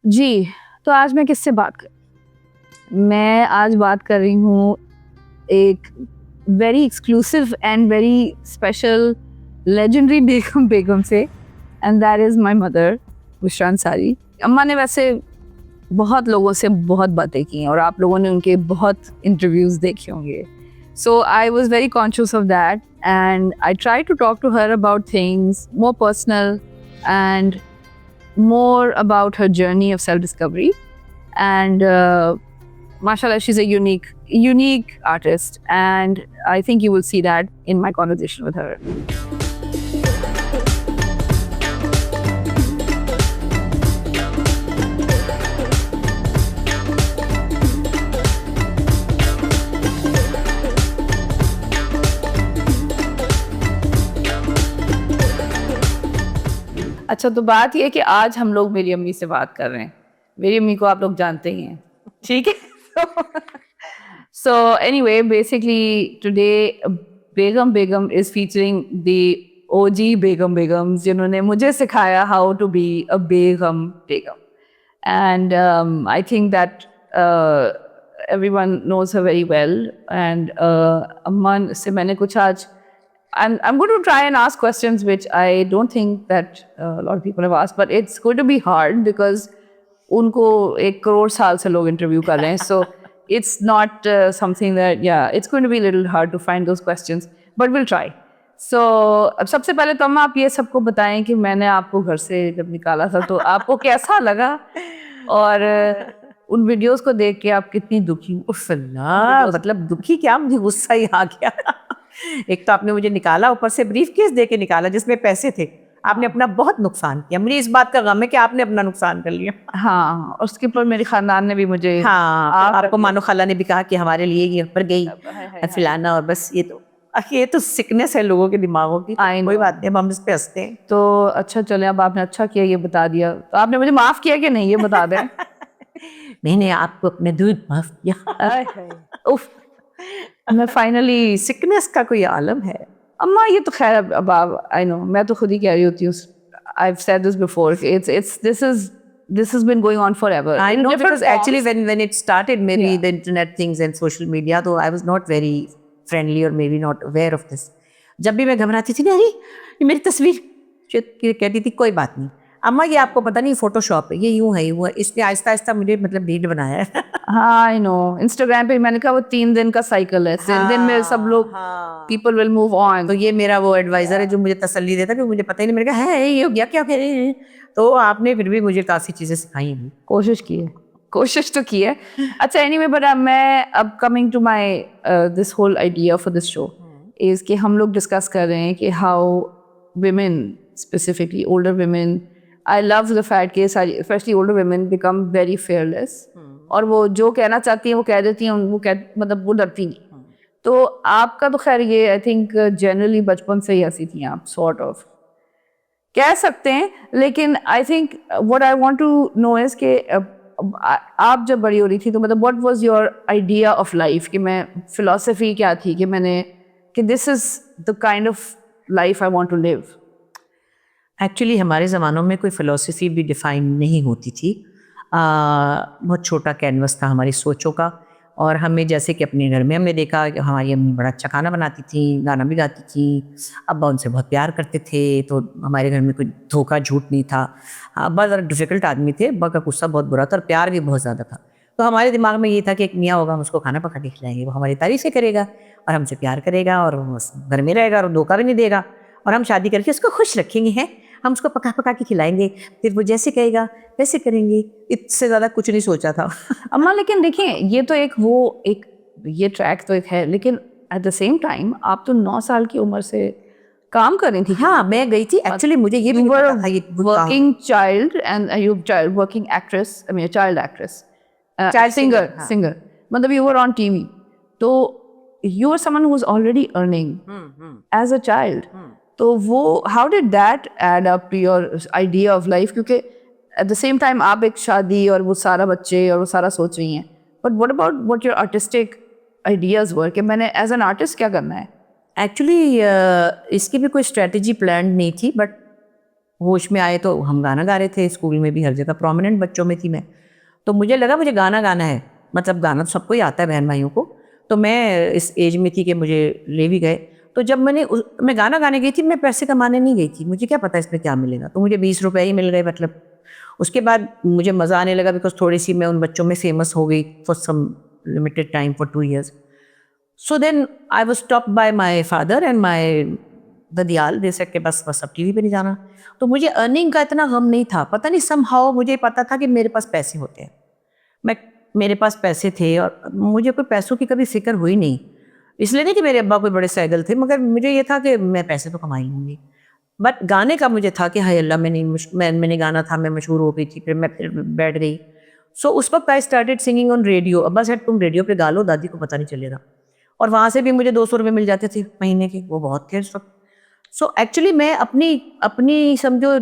जी, तो आज मैं किससे बात कर मैं आज बात कर रही हूँ एक very exclusive and very special legendary Begum Begum से, and that is my mother Bushra Ansari. अम्मा ने वैसे बहुत लोगों से बहुत बातें की हैं और आप लोगों ने उनके बहुत इंटरव्यूज़ देखे होंगे। So I was very conscious of that and I try to talk to her about things more personal and more about her journey of self-discovery. And mashallah, she's a unique artist, and I think you will see that in my conversation with her. अच्छा, तो बात ये है कि आज हम लोग मेरी अम्मी से बात कर रहे हैं। मेरी अम्मी को आप लोग जानते ही हैं, ठीक है? So anyway, basically today Begum is featuring the OG Begums जिन्होंने मुझे सिखाया how to be a Begum. And I think that everyone knows her very well. And अम्मा से मैंने कुछ आज I'm going to try and ask questions which I don't think that a lot of people have asked, but it's going to be hard because उनको 1 करोड़ साल से लोग interview कर रहे हैं, so it's not something that it's going to be a little hard to find those questions, but we'll try. So अब सबसे पहले तो अम्मा आप ये सबको बताएं कि मैंने आपको घर से जब निकाला था तो आपको कैसा लगा, और उन वीडियोस को देख के आप कितनी दुखी हुई? उफ़्फ़ल्लाह, मतलब दुखी क्या, मुझे गुस्सा ही आ गया। एक तो आपने मुझे निकाला, ऊपर से ब्रीफकेस दे के निकाला जिसमें पैसे थे। आपने अपना बहुत नुकसान किया। मुझे इस बात का गम है कि आपने अपना नुकसान कर लिया। हाँ, और उसके ऊपर मेरे खानदान ने भी मुझे हाँ, आपको मानो खाला ने भी कहा कि हमारे लिए ये ऊपर गई फलाना, और बस ये तो सिकनेस है लोगों के दिमागों की। कोई बात नहीं, अब हम इस पे हंसते हैं। तो अच्छा चले, अब आपने अच्छा किया ये बता दिया। तो आपने मुझे माफ किया कि नहीं, ये बता दें। मैंने आपको अपने दूध माफ किया। उफ, मैं फाइनली सिकनेस का कोई आलम है। अम्मा ये तो खैर अब आई नो, मैं तो खुद ही कह रही होती हूँ। I've said this before. This has been going on forever. I in know, different because actually forms. when it started, maybe Yeah. the internet things and social media, तो I was not very friendly or maybe not aware of this. जब भी मैं घबराती थी ना, अरे ये मेरी तस्वीर, कहती थी कोई बात नहीं अम्मा, ये आपको पता नहीं फोटोशॉप है, ये यूं है, यूं है। इसने आहिस्ता आहिस्ता मुझे मतलब रील बनाया है। हाँ, आई नो। इंस्टाग्राम पे मैंने कहा वो 3 दिन का साइकिल है, 3 दिन में सब लोग पीपल विल मूव ऑन। तो ये मेरा वो एडवाइजर है जो मुझे तसल्ली देता है, मुझे पता ही नहीं, मैंने कहा है ये हो गया क्या कह रहे हैं। तो आपने फिर भी मुझे काफ़ी चीज़ें सिखाई हैं। कोशिश तो की है। अच्छा, एनीवे, बट मैं अब coming to my this whole idea for this show is कि हम लोग डिस्कस कर रहे हैं कि how women, specifically older women, I love the fact कि especially older women become very fearless, और वो जो कहना चाहती हैं वो कह देती हैं, मतलब वो डरती नहीं। तो आपका तो खैर ये आई थिंक जनरली बचपन से ही ऐसी थी आप, सॉर्ट ऑफ कह सकते हैं। लेकिन I think what I want to know is कि आप जब बड़ी हो रही थी तो मतलब what was your idea of life, कि मैं फिलॉसफी क्या थी कि मैंने कि this is the kind of life I want to live. Actually हमारे ज़मानों में कोई फ़िलॉसफी भी डिफ़ाइन नहीं होती थी। बहुत छोटा कैनवस था हमारी सोचों का, और हमें जैसे कि अपने घर में हमने देखा कि हमारी अम्मी बड़ा अच्छा खाना बनाती थी, गाना भी गाती थी, अब्बा उनसे बहुत प्यार करते थे, तो हमारे घर में कोई धोखा झूठ नहीं था। अब्बा ज़रा डिफ़िकल्ट आदमी थे, अब्बा का गुस्सा बहुत बुरा था और प्यार भी बहुत ज़्यादा था। तो हमारे दिमाग में ये था कि एक मियाँ होगा, हम उसको खाना पका के खिलाएंगे, वो हमारी तारीफ़ें करेगा और हमसे प्यार करेगा और वो घर में रहेगा और धोखा भी नहीं देगा, और हम शादी करके उसको खुश रखेंगे हैं, हम उसको पका पका के खिलाएंगे, फिर वो जैसे कहेगा वैसे करेंगे। इससे ज़्यादा कुछ नहीं सोचा था। अम्मा, लेकिन देखिए ये तो एक ये ट्रैक तो एक है, लेकिन एट द सेम टाइम आप तो 9 साल की उम्र से काम कर रही थी। हाँ, मैं गई थी। एक्चुअली मुझे ये भी नहीं पता था ये working child and you child working actress, I mean child actress, Child singer, singer, मतलब यू वर ऑन टीवी, तो you are someone who was already earning as a child. तो वो how did that add up to your idea of life, क्योंकि at the same time आप एक शादी और वो सारा बच्चे और वो सारा सोच रही हैं, but what about what your artistic ideas वर कि मैंने एज एन आर्टिस्ट क्या करना है? एक्चुअली इसकी भी कोई स्ट्रेटजी प्लान नहीं थी, बट होश में आए तो हम गाना गा रहे थे, स्कूल में भी हर जगह प्रोमिनेंट बच्चों में थी मैं। तो मुझे लगा मुझे गाना गाना है, मतलब गाना तो सबको ही आता है बहन भाइयों को। तो मैं इस एज में थी कि मुझे ले भी गए। तो जब मैं गाना गाने गई थी, मैं पैसे कमाने नहीं गई थी, मुझे क्या पता इसमें क्या मिलेगा, तो मुझे 20 रुपए ही मिल गए मतलब। उसके बाद मुझे मज़ा आने लगा बिकॉज थोड़ी सी मैं उन बच्चों में फेमस हो गई for some limited time for 2 years. So then I was stopped by my father and my ददियाल, दे सके बस अब टीवी पे नहीं जाना। तो मुझे अर्निंग का इतना गम नहीं था, पता नहीं समहाउ मुझे पता था कि मेरे पास पैसे होते हैं, मैं मेरे पास पैसे थे और मुझे कोई पैसों की कभी फिक्र हुई नहीं। इसलिए नहीं कि मेरे अब्बा कोई बड़े सैगल थे, मगर मुझे ये था कि मैं पैसे तो कमा ही लूँगी। बट गाने का मुझे था कि हाय अल्लाह, मैंने गाना था, मैं मशहूर हो गई थी, फिर बैठ गई। सो उस वक्त I started singing on radio. अब्बा सेड तुम रेडियो पे गा लो, दादी को पता नहीं चलेगा। और वहाँ से भी मुझे 200 रुपये मिल जाते थे महीने के, वो बहुत थे उस वक्त। सो एक्चुअली मैं अपनी अपनी समझो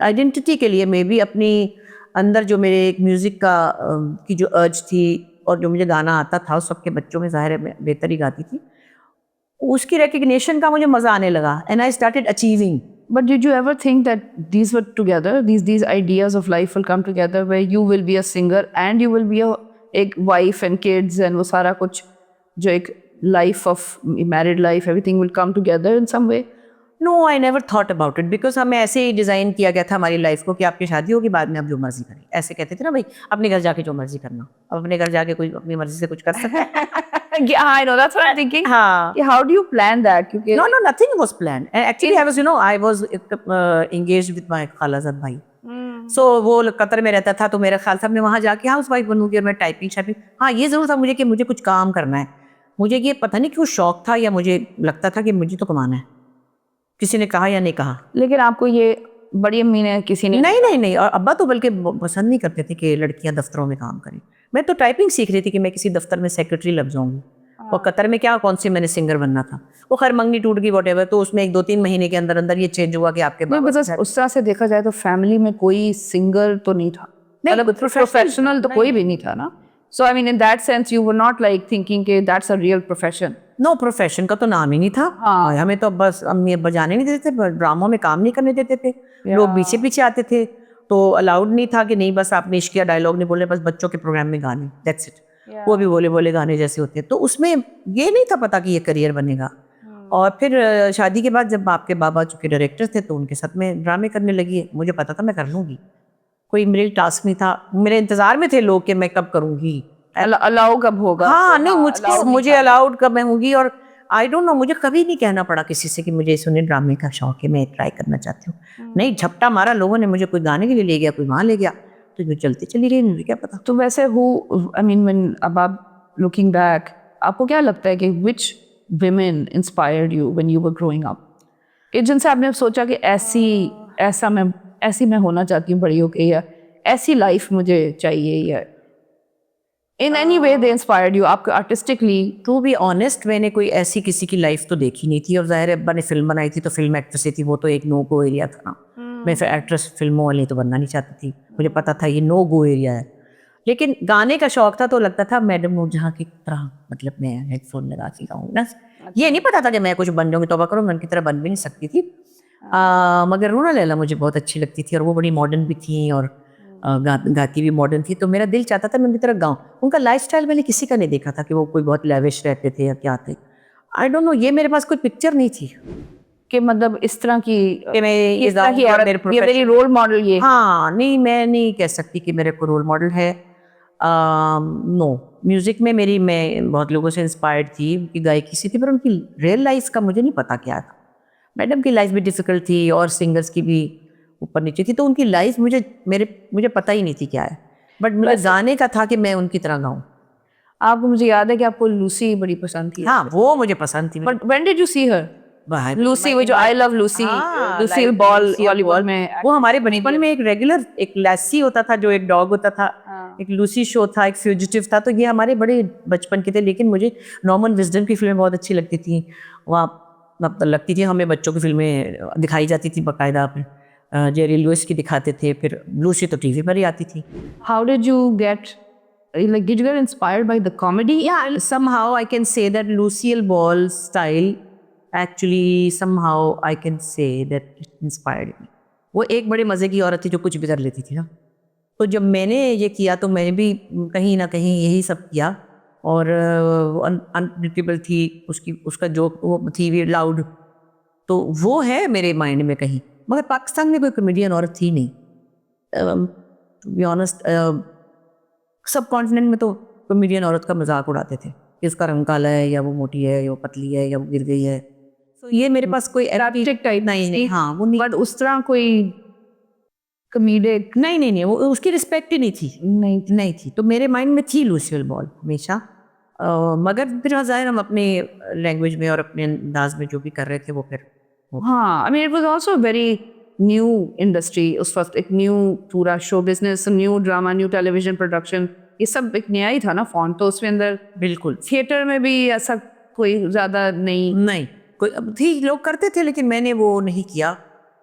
आइडेंटिटी के लिए, मे बी अपनी अंदर जो मेरे एक म्यूज़िक का की जो अर्ज थी और जो मुझे गाना आता था, उस सबके बच्चों में ज़ाहिर है मैं बेहतर ही गाती थी, उसकी रिकग्निशन का मुझे मज़ा आने लगा and I started achieving. But did you ever think that these were together? These ideas of life will come together, where you will be a singer and you will be एक wife and kids and वो सारा कुछ जो एक life of married life, everything will come together in some way? No I never thought about it because हमें ऐसे ही design किया गया था हमारी लाइफ को कि आपकी शादी होगी, बाद में आप जो मर्जी करें। ऐसे कहते थे ना भाई, अपने घर जाके जो मर्जी करना, अब अपने घर जाके कोई अपनी मर्जी से कुछ कर सकता है। Yeah, I know. That's what I'm thinking. हाँ। How do you plan that? क्योंकि No, nothing was planned. And actually, I was engaged with my खालाजाद भाई। So वो कतर में रहता था, तो मेरा ख्याल था मैं वहाँ जाके हाउस वाइफ बनूंगी और मैं टाइपिंग शाइपिंग। हाँ, ये ज़रूर था मुझे कि मुझे कुछ काम करना है। मुझे ये पता नहीं क्यों शौक था, या मुझे लगता था कि मुझे तो कमाना है, किसी ने कहा या नहीं कहा। लेकिन आपको ये बड़ी अम्मी ने किसी ने नहीं, और अब्बा तो बल्कि पसंद नहीं करते थे कि लड़कियां दफ्तरों में काम करें। मैं तो टाइपिंग सीख रही थी कि मैं किसी दफ्तर में सेक्रेटरी लग जाऊंगी। और कतर में क्या, कौन सी मैंने सिंगर बनना था। वो खैर मंगनी टूट गई वॉटेवर, तो उसमें 1-2-3 महीने के अंदर अंदर ये चेंज हुआ कि आपके उस तरह से देखा जाए तो फैमिली में कोई सिंगर तो नहीं था, मतलब प्रोफेशनल तो कोई भी नहीं था ना। So I mean in that sense you were not like thinking कि that's a real profession. No, profession का तो नाम ही नहीं था। हाँ। हमें तो बस अम्मी अब्बा जाने नहीं देते थे, ड्रामों में काम नहीं करने देते थे, लोग पीछे पीछे आते थे, तो अलाउड नहीं था कि नहीं बस आपने इश्किया डायलॉग नहीं बोलने, बस बच्चों के प्रोग्राम में गाने, दैट्स इट। वो भी बोले बोले गाने जैसे होते हैं, तो उसमें ये नहीं था पता कि ये करियर बनेगा। और फिर शादी के बाद जब आपके बाबा चूँकि डायरेक्टर थे, तो उनके साथ में ड्रामे करने लगी। मुझे पता था मैं कर लूँगी, कोई मेरे टास्क नहीं था, मेरे इंतज़ार में थे लोग कि मैं कब करूँगी, अलाउ कब होगा। हाँ, नहीं मुझे अलाउड कब मैं होंगी। और आई डोंट नो, मुझे कभी नहीं कहना पड़ा किसी से कि मुझे सुने ड्रामे का शौक है, मैं ट्राई करना चाहती हूँ। नहीं, झपटा मारा लोगों ने, मुझे कोई गाने के लिए ले गया, कोई वहाँ ले गया, तो मैं चलती चली गई, मुझे क्या पता। तो वैसे आई मीन अब आप लुकिंग बैक, आपको क्या लगता है कि which women inspired you when you were growing up, कि जिनसे आपने सोचा कि ऐसी मैं होना चाहती हूँ बड़ी होके, या ऐसी लाइफ मुझे चाहिए, या in any way they inspired you आपको आर्टिस्टिकली? टू बी ऑनेस्ट, मैंने कोई ऐसी किसी की लाइफ तो देखी नहीं थी। और ज़ाहिर है अब्बा ने फिल्म बनाई थी तो फिल्म एक्ट्रेस थी, वो तो एक नो गो एरिया था ना। मैं फिर एक्ट्रेस फिल्मों वाली तो बनना नहीं चाहती थी, मुझे पता था ये नो गो एरिया है। लेकिन गाने का शौक था, तो लगता था मैडम नूरजहां की तरह, मतलब मैं हेडफोन लगा के गाऊँ ना। ये नहीं पता था कि मैं कुछ बन जाऊँगी, तौबा करो, मैं उनकी तरह बन भी नहीं सकती थी। मगर रूना लैला मुझे बहुत अच्छी लगती थी, और वो बड़ी मॉडर्न भी थी और गाती भी मॉडर्न थी, तो मेरा दिल चाहता था मैं उनकी तरह गाऊँ। उनका लाइफस्टाइल मैंने किसी का नहीं देखा था कि वो कोई बहुत लेविश रहते थे या क्या थे। आई डोंट नो, ये मेरे पास कोई पिक्चर नहीं थी कि मतलब इस तरह की कि मैं ये मेरी रोल मॉडल ये। हाँ, नहीं, मैं नहीं कह सकती कि मेरे को रोल मॉडल है। नो, म्यूज़िक में मैं बहुत लोगों से इंस्पायर्ड थी, उनकी गायकी सी थी, पर उनकी रियल लाइफ का मुझे नहीं पता क्या था। मैडम की लाइफ भी डिफ़िकल्ट थी और सिंगर्स की भी ऊपर नीचे थी, तो उनकी लाइफ मुझे पता ही नहीं थी क्या है। बट मुझे गाने का था कि मैं उनकी तरह गाऊँ। आपको, मुझे याद है कि आपको लूसी बड़ी पसंद थी। हाँ, वो मुझे पसंद थी। But when did you see her? Lucy, वो जो I love Lucy, Lucy Ball Hollywood में, वो हमारे बचपन में एक रेगुलर, एक लैसी होता था जो एक डॉग होता था, एक लूसी शो था, एक फ्यूजिटिव था, तो ये हमारे बड़े बचपन के थे। लेकिन मुझे नॉर्मन विजडम की फिल्में बहुत अच्छी लगती थी, वहाँ लगती थी हमें बच्चों की फिल्में दिखाई जाती थी बाकायदा। जेरी लुइस की दिखाते थे, फिर लूसी तो टीवी पर ही आती थी। How did you get, like did you get inspired by the comedy? Yeah, somehow I can say that Lucille Ball's style, actually somehow I can say that it inspired me. वो एक बड़े मज़े की औरत थी जो कुछ भी कर लेती थी ना। तो जब मैंने ये किया तो मैंने भी कहीं ना कहीं यही सब किया, और अनप्रिडिक्टेबल थी उसकी, उसका जो वो थी भी लाउड, तो वो है मेरे माइंड में कहीं। मगर पाकिस्तान में कोई कॉमेडियन औरत थी नहीं, टू बी ऑनेस्ट। सब कॉन्टिनेंट में तो कॉमेडियन औरत का मजाक उड़ाते थे कि उसका रंग काला है, या वो मोटी है, या वो पतली है, या वो गिर गई है। तो ये मेरे पास कोई Slapstick type नहीं नहीं, हाँ वो नहीं, बट उस तरह कोई कॉमेडिक नहीं नहीं नहीं, वो उसकी रिस्पेक्ट ही नहीं थी, नहीं थी। नहीं थी। तो मेरे माइंड में थी लूसियल बॉल हमेशा। मगर फिर ज़ाहिर हम अपने लैंग्वेज में और अपने अंदाज में जो भी कर रहे थे वो फिर हाँ, I mean it was also a very new industry उस वक्त, एक न्यू पूरा show business, new drama, new television production, ये सब एक नया ही था ना फॉर्म। तो उसके अंदर बिल्कुल थिएटर में भी ऐसा कोई ज़्यादा नहीं, नहीं, कोई अब थी, लोग करते थे, लेकिन मैंने वो नहीं किया।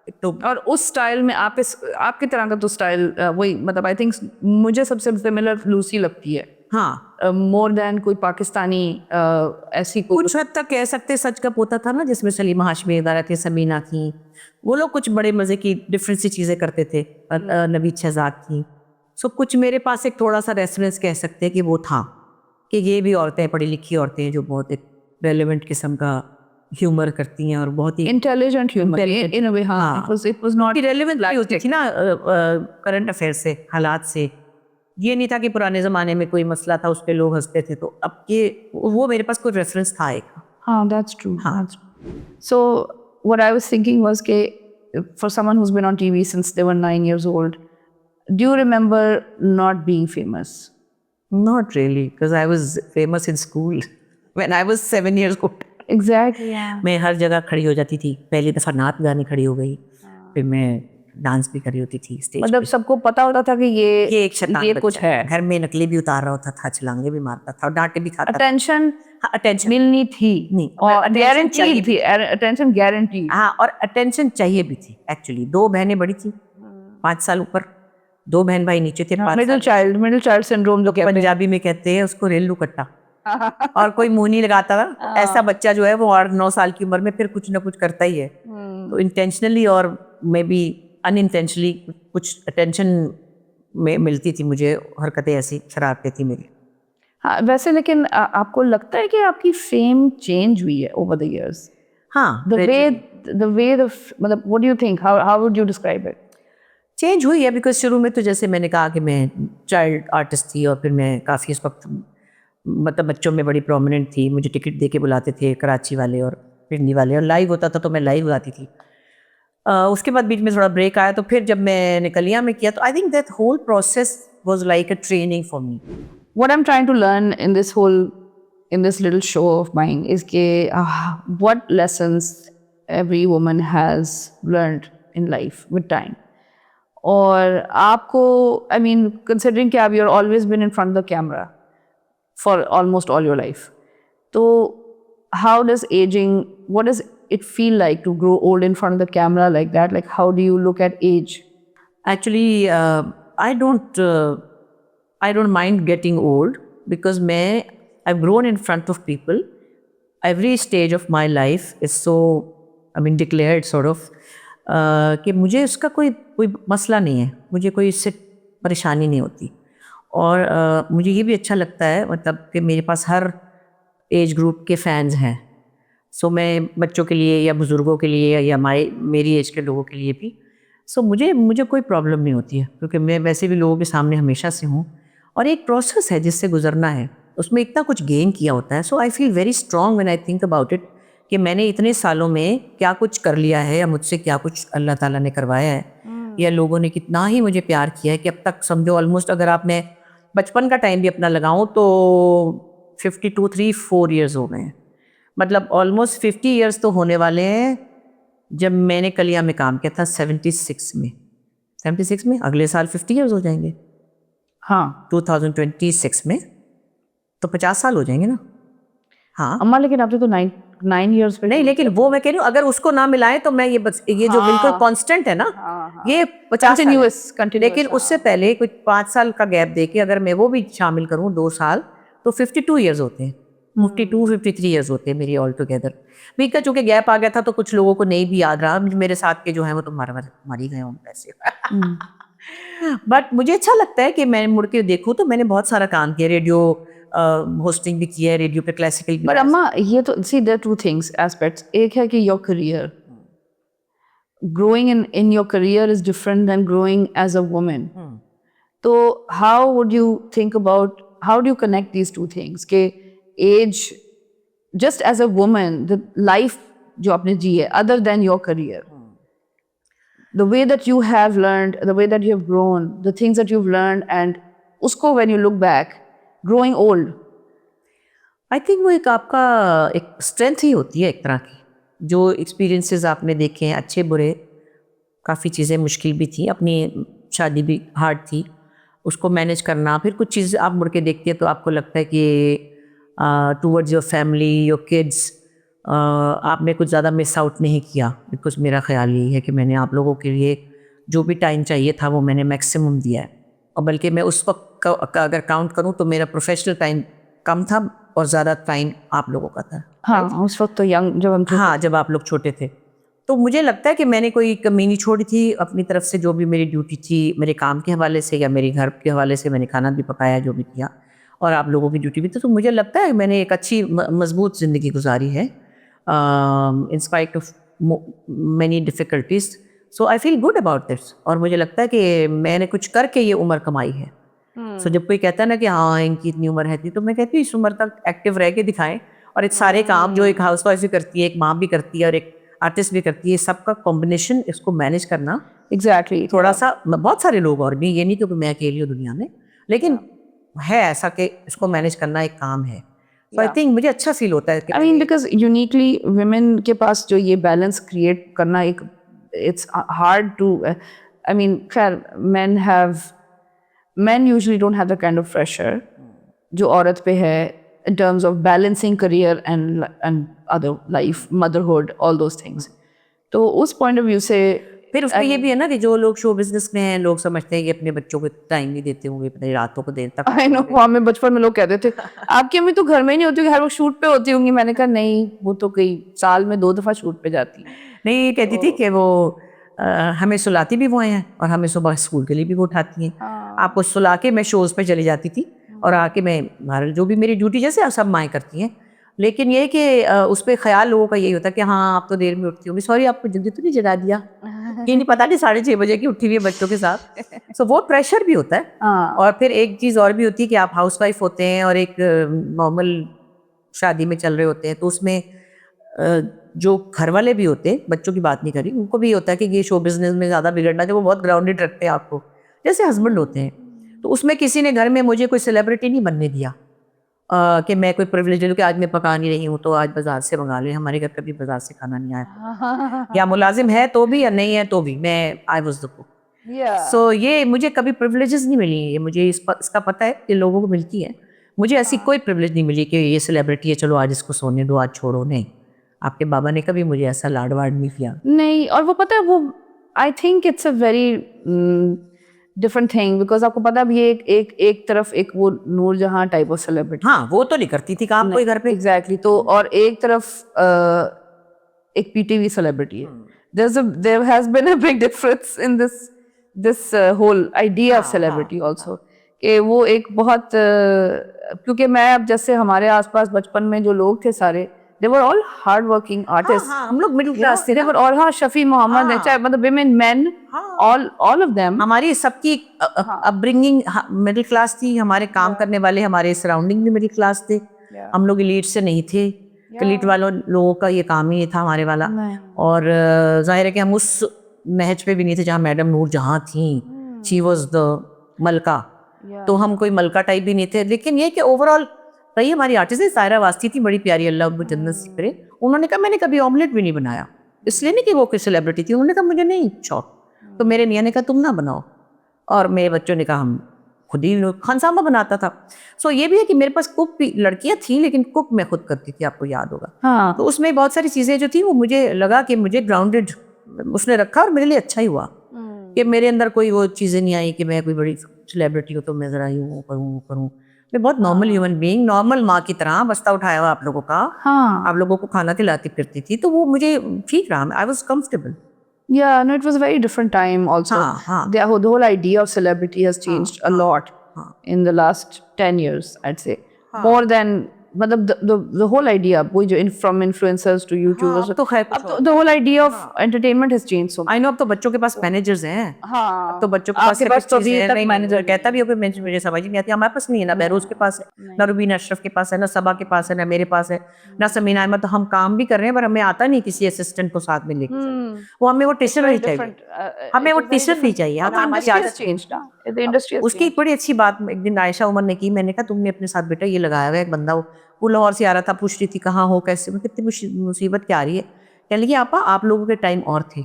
एक तो और उस स्टाइल में आप आपके तरह का तो स्टाइल वही, मतलब आई थिंक मुझे सबसे सिमिलर लूसी लगती है, हाँ, मोर देन कोई पाकिस्तानी ऐसी कोई। कुछ हद तक कह सकते सच का पोता था ना, जिसमें सलीमा हाशमी इदारा थी, समीना थी, वो लोग कुछ बड़े मज़े की डिफरेंट सी चीज़ें करते थे, नवीद शहजाद थी। सो कुछ मेरे पास एक थोड़ा सा रेफरेंस कह सकते हैं कि वो था, कि ये भी औरतें, पढ़ी लिखी औरतें जो बहुत एक रेलिवेंट किस्म का ह्यूमर करती हैं और बहुत ही इंटेलिजेंट ह्यूमर इन अ वे। हाँ, इट वाज नॉट रेलिवेंट भी होती थी ना करंट अफेयर से, हालात से। ये नहीं था कि पुराने ज़माने में कोई मसला था उस पर लोग हंसते थे। तो अब ये वो मेरे पास कोई रेफरेंस था एक। हाँ, that's true. हाँ। That's true. So what I was thinking was कि for someone who's been on TV since they were 9 years old, do you remember not being famous? Not really, because I was famous in school when I was 7 years old. Exactly. Yeah. मैं हर जगह खड़ी हो जाती थी। पहली दफ़ा नात गाने खड़ी हो गई, फिर मैं डांस भी खड़ी होती थी स्टेज मतलब सबको पता होता था कि ये एक शैतान ये बच्चा कुछ है। घर में नकली भी उतार रहा होता था, छलांगे भी मारता था और डांटे भी खाता था। अटेंशन अटेंशन मिलनी थी नहीं, और attention गारंटी चाहिए थी, अटेंशन गारंटी। हाँ, और अटेंशन चाहिए भी थी एक्चुअली। 2 बहनें बड़ी थी, 5 साल ऊपर, 2 बहन भाई नीचे थे, 5 मिडिल चाइल्ड सिंड्रोम जो कहते हैं। पंजाबी में कहते हैं उसको, रेलू कट्टा। और कोई मुंह नहीं लगाता था। तो ऐसा बच्चा जो है वो 8-9 साल की उम्र में फिर कुछ ना कुछ करता ही है। तो इंटेंशनली और मे बी अनइंटेंशनली कुछ अटेंशन में मिलती थी मुझे, हरकतें ऐसी शरारतें थी मेरी। हाँ, वैसे लेकिन आपको लगता है कि आपकी फेम चेंज हुई है ओवर द इयर्स? हाँ, द वे मतलब what do you think, how would you describe it? Change हुई है, बिकॉज शुरू में तो जैसे मैंने कहा कि मैं चाइल्ड आर्टिस्ट थी, और फिर मैं काफ़ी उस वक्त मतलब बच्चों में बड़ी प्रोमिनेंट थी। मुझे टिकट दे के बुलाते थे कराची वाले और पिंडी वाले, और लाइव होता था तो मैं लाइव गाती थी। उसके बाद बीच में थोड़ा ब्रेक आया, तो फिर जब मैंने कलिया में किया तो I think that whole process was like a training for me. What I'm trying to learn in this little show of mine is कि what lessons every woman has learned in life with time. और आपको, I mean, considering कि आप you're always been in front of the camera for almost all your life, तो how does aging, what does it feel like to grow old in front of the camera like that? Like how do you look at age? Actually, I don't mind getting old, because I've grown in front of people. Every stage of my life is so, I mean, declared sort of, कि मुझे उसका कोई मसला नहीं है, मुझे कोई इससे परेशानी नहीं होती। और मुझे ये भी अच्छा लगता है मतलब कि मेरे पास हर एज ग्रुप के फैंस हैं। सो मैं बच्चों के लिए या बुज़ुर्गों के लिए या मेरी एज के लोगों के लिए भी, सो मुझे कोई प्रॉब्लम नहीं होती है, क्योंकि मैं वैसे भी लोगों के सामने हमेशा से हूँ, और एक प्रोसेस है जिससे गुजरना है, उसमें इतना कुछ गेन किया होता है। So I feel very strong when I think about it, कि मैंने इतने सालों में क्या कुछ कर लिया है, या मुझसे क्या कुछ अल्लाह ताला ने करवाया है, या लोगों ने कितना ही मुझे प्यार किया है, कि अब तक समझो ऑलमोस्ट, अगर आप मैं बचपन का टाइम भी अपना लगाऊं तो 4 ईयर्स हो गए हैं। मतलब ऑलमोस्ट 50 ईयर्स तो होने वाले हैं। जब मैंने कलिया में काम किया था 76 में, अगले साल 50 ईयर्स हो जाएंगे। हाँ, 2026 में तो 50 साल हो जाएंगे ना। हाँ अम्मा, लेकिन आपने तो 9 ईयर्स पे नहीं, लेकिन वो मैं कह रही हूँ, अगर उसको ना मिलाएं तो मैं ये जो बिल्कुल कांस्टेंट है ना, ये 50 कंटिन्यूअस। लेकिन उससे पहले कुछ 5 साल का गैप देके अगर मैं वो भी शामिल करूँ 2 साल, तो 52 ईयर्स होते हैं। मुफ्ती 253 ईयर्स होते हैं मेरी ऑल टुगेदर। बीच का चूंकि गैप आ गया था तो कुछ लोगों को नहीं भी याद रहा, मेरे साथ के जो हैं वो तो मर ही गए होंगे ऐसे। बट मुझे अच्छा लगता है कि मैं मुड़ के देखूँ तो मैंने बहुत सारा काम किया, रेडियो होस्टिंग भी किया है, रेडियो पे क्लासिकल भी। बट अम्मा ये तो सी देयर टू थिंग्स एस्पेक्ट्स, एक है कि your career, growing in your career is different than growing as a woman. So how would you think about, how do you connect these two things के age, just as a woman, the life जो आपने जी है other than your career, the way that you have learned, the way that you have grown, the things that you've learned, and उसको when you look back growing old, I think वो एक आपका एक strength ही होती है एक तरह की, जो एक्सपीरियंसेस आपने देखे हैं अच्छे बुरे, काफ़ी चीज़ें मुश्किल भी थी, अपनी शादी भी हार्ड थी, उसको मैनेज करना, फिर कुछ चीज़ आप मुड़ के देखती है तो आपको लगता है कि towards your family, your kids, आपने कुछ ज़्यादा मिस आउट नहीं किया। बिकॉज मेरा ख्याल यही है कि मैंने आप लोगों के लिए जो भी टाइम चाहिए था वो मैंने मैक्सिमम दिया है, और बल्कि मैं उस वक्त का अगर काउंट करूँ तो मेरा प्रोफेशनल टाइम कम था और ज़्यादा टाइम आप लोगों का था। हाँ उस वक्त तो यंग जब हम हाँ, जब आप लोग छोटे थे, तो मुझे लगता है कि मैंने कोई कमी नहीं छोड़ी थी अपनी तरफ से, जो भी मेरी ड्यूटी थी मेरे काम के हवाले से या मेरे घर के हवाले से, मैंने खाना भी पकाया जो भी किया, और आप लोगों की ड्यूटी भी थी, तो मुझे लगता है मैंने एक अच्छी मजबूत ज़िंदगी गुजारी है in spite of many difficulties. So I feel good about this, और मुझे लगता है कि मैंने कुछ करके ये उम्र कमाई है। सो जब कोई कहता है ना कि हाँ इनकी इतनी उम्र है थी, तो मैं कहती हूँ इस उम्र तक एक्टिव रह के दिखाएं, और एक सारे काम जो एक हाउस वाइफ भी करती है, एक माँ भी करती है और एक आर्टिस्ट भी करती है, सबका कॉम्बिनेशन इसको मैनेज करना एग्जैक्टली थोड़ा सा, बहुत सारे लोग और भी, ये नहीं कि मैं अकेली हूँ दुनिया में, लेकिन है ऐसा कि इसको मैनेज करना एक काम है। सो आई थिंक मुझे अच्छा फील होता है कि I mean because uniquely women के पास जो ये बैलेंस क्रिएट करना एक, it's hard to, I mean खैर men usually don't have the kind of pressure जो औरत पे है in terms of balancing career and other life, motherhood, all those things. तो उस point of view से फिर उसमें ये भी है ना कि जो लोग शो बिजनेस में हैं, लोग समझते हैं कि अपने बच्चों को टाइम नहीं देते होंगे, अपने रातों को देर तक। आई नो, हमें बचपन में लोग कहते थे आपकी अम्मी तो घर में ही नहीं होती होगी, हर वक्त शूट पे होती होंगी। मैंने कहा नहीं, वो तो कई साल में 2 दफ़ा शूट पे जाती है। नहीं, ये कहती थी कि वो हमें सुलाती भी वो हैं और हमें सुबह स्कूल के लिए भी वो उठाती हैं। आपको सुला के मैं शोज़ पे चली जाती थी और आके मैं जो भी मेरी ड्यूटी जैसे सब माएँ करती हैं, लेकिन ये कि उस पर ख्याल लोगों का यही होता है कि हाँ आप तो देर में उठती होगी, सॉरी आपको जल्दी तो नहीं जगा दिया, ये नहीं पता नहीं 6:30 बजे की उठी हुई है बच्चों के साथ। सो वो प्रेशर भी होता है। और फिर एक चीज़ और भी होती है कि आप हाउस वाइफ होते हैं और एक नॉर्मल शादी में चल रहे होते हैं, तो उसमें जो घर वाले भी होते हैं, बच्चों की बात नहीं करी, उनको भी होता है कि ये शो बिजनेस में ज़्यादा बिगड़ना, जब वो बहुत ग्राउंडेड रखते हैं आपको, जैसे हस्बैंड होते हैं। तो उसमें किसी ने घर में मुझे कोई सेलिब्रिटी नहीं बनने दिया कि मैं कोई प्रिविलेज लूँ कि आज मैं पका नहीं रही हूँ तो आज बाजार से मंगा लें, हमारे घर कभी बाजार से खाना नहीं आया, या मुलाजिम है तो भी या नहीं है तो भी, मैं आई वॉज द कुक। सो ये मुझे कभी प्रिविलेजेस नहीं मिली, ये मुझे इसका पता है कि लोगों को मिलती है, मुझे ऐसी कोई प्रिविलेज नहीं मिली कि ये सेलिब्रिटी है चलो आज इसको सोने दो, आज छोड़ो। नहीं, आपके बाबा ने कभी मुझे ऐसा लाड वाड नहीं किया। नहीं, और वो पता है वो, I think it's a very different thing, because आपको पता है ये एक तरफ एक वो नूरजहां टाइप ऑफ सेलिब्रिटी, हाँ वो तो नहीं करती थी काम कोई घर पे, एग्जैक्टली। तो और एक तरफ एक पीटीवी सेलिब्रिटी है। there has been a big difference in this whole idea of celebrity also, कि वो एक बहुत क्योंकि मैं अब जैसे हमारे आसपास बचपन में जो लोग थे सारे, they were all hard working artists। हाँ, हम लोग मिडिल क्लास थे, they were all, हाँ, शफी मोहम्मद है, चाहे मतलब women, men, all of them, हमारी सबकी अपब्रिंगिंग मिडिल क्लास थी, हमारे काम करने वाले हमारे सराउंडिंग भी मिडिल क्लास थे, हम लोग एलीट से नहीं थे, एलीट वालों लोगों का ये काम ही नहीं था हमारे वाला। और जाहिर है कि हम उस महज पे भी नहीं थे जहाँ मैडम नूरजहां थी, शी वॉज द मलका, तो हम कोई मलका टाइप भी नहीं थे। लेकिन ये कि ओवरऑल रही हमारी आर्टिस्ट सायरा वास्ती थी, बड़ी प्यारी, अल्लाह उनको जन्नत से करे। उन्होंने कहा मैंने कभी ऑमलेट भी नहीं बनाया, इसलिए नहीं कि वो कोई सेलिब्रिटी थी, उन्होंने कहा मुझे नहीं शौक, तो मेरे मियाँ ने कहा तुम ना बनाओ, और मेरे बच्चों ने कहा हम खुद ही, खानसामा बनाता था। सो ये भी है कि मेरे पास कुक भी लड़कियां थी, लेकिन कुक मैं खुद करती थी, आपको याद होगा। हाँ। तो उसमें बहुत सारी चीज़ें जो थी वो मुझे लगा कि मुझे ग्राउंडेड उसने रखा, और मेरे लिए अच्छा ही हुआ कि मेरे अंदर कोई वो चीज़ें नहीं आई कि मैं कोई बड़ी सेलिब्रिटी हूँ तो मैं ज़रा यूँ करूँ करूँ। मैं बहुत नॉर्मल ह्यूमन बीइंग, नॉर्मल माँ की तरह बस्ता उठाया हुआ आप लोगों का, हाँ आप लोगों को खाना खिलाती फिरती थी, तो वो मुझे ठीक रहा, I was comfortable. yeah no it was a very different time also. हाँ The whole idea of celebrity has changed a lot हाँ in the last 10 years I'd say. हाँ। More than मतलब the whole idea वही जो from influencers to हाँ, YouTubers, अब तो खैर अब तो the whole idea of entertainment has changed so much. I know, अब तो बच्चों के पास मैनेजर्स हैं, हाँ अब तो बच्चों के पास आपके पास तो अभी तक नहीं, मैनेजर कहता भी हो कि मुझे समझ ही नहीं आती, हमारे पास नहीं है ना, बहरोज के पास है ना, रुबीना अशरफ के पास है ना, सबा के पास है ना, मेरे पास है ना, समीना अहमद। तो हम काम भी कर रहे हैं पर हमें आता नहीं किसी असिस्टेंट को साथ में लेके चलना। वो हमें वो टीचर नहीं चाहिए, हमें वो टीचर नहीं चाहिए, हमें हमारी आदत changed ना, the industry has उसकी एक बड़ी अच्छी बात एक दिन आयशा उमर ने की, मैंने कहा तुमने अपने साथ बेटा ये लगाया हुआ है, एक बंदा वो लाहौर से आ रहा था, पूछ रही थी कहाँ हो कैसे, मैं कितनी मुसीबत क्या आ रही है, कह लगी आपा आप लोगों के टाइम और थे,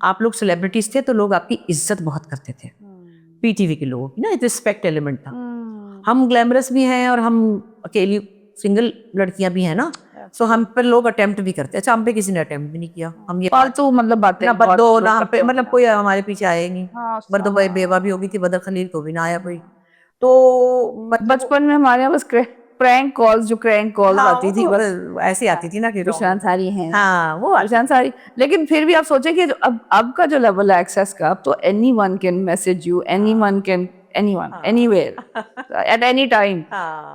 आप लोग सेलिब्रिटीज थे तो लोग आपकी इज्जत बहुत करते थे, पीटीवी के लोगों की ना, रिस्पेक्ट एलिमेंट था। हम ग्लैमरस भी हैं और हम अकेली सिंगल लड़कियां भी हैं ना, सो हम पर लोग अटेम्प्ट भी करते हैं। अच्छा हम पे किसी ने अटेम्प्ट भी नहीं किया, हम ये फालतू मतलब बातें ना बहुत बदो लोग ना हम करते पे, हैं। मतलब कोई हमारे पीछे आए नहीं, हाँ, बदो बेवा भी होगी थी, बदर खलील को भी ना आया कोई, तो मतलब बचपन में हमारे यहाँ बस प्रैंक कॉल्स, जो क्रैंक कॉल्स हाँ, आती थी, वो बस ऐसी आती थी ना कि रुशान सारी हैं, हाँ वो रुशान सारी। लेकिन फिर भी आप सोचें कि अब का जो लेवल है एक्सेस का, अब तो anyone can message you, anyone anywhere at any time